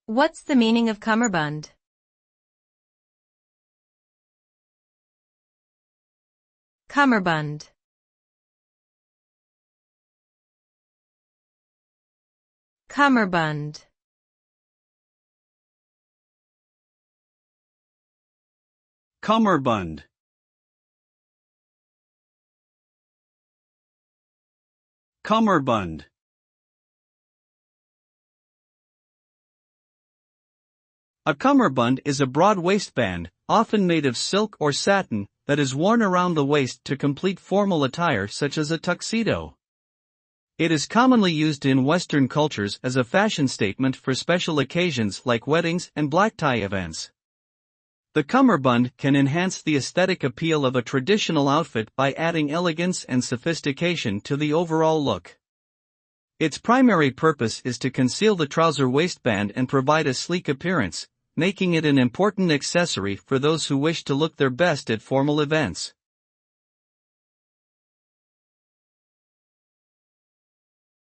What's the meaning of cummerbund? Cummerbund. Cummerbund. Cummerbund. Cummerbund. A cummerbund is a broad waistband, often made of silk or satin, that is worn around the waist to complete formal attire such as a tuxedo. It is commonly used in Western cultures as a fashion statement for special occasions like weddings and black tie events. The cummerbund can enhance the aesthetic appeal of a traditional outfit by adding elegance and sophistication to the overall look. Its primary purpose is to conceal the trouser waistband and provide a sleek appearance, making it an important accessory for those who wish to look their best at formal events.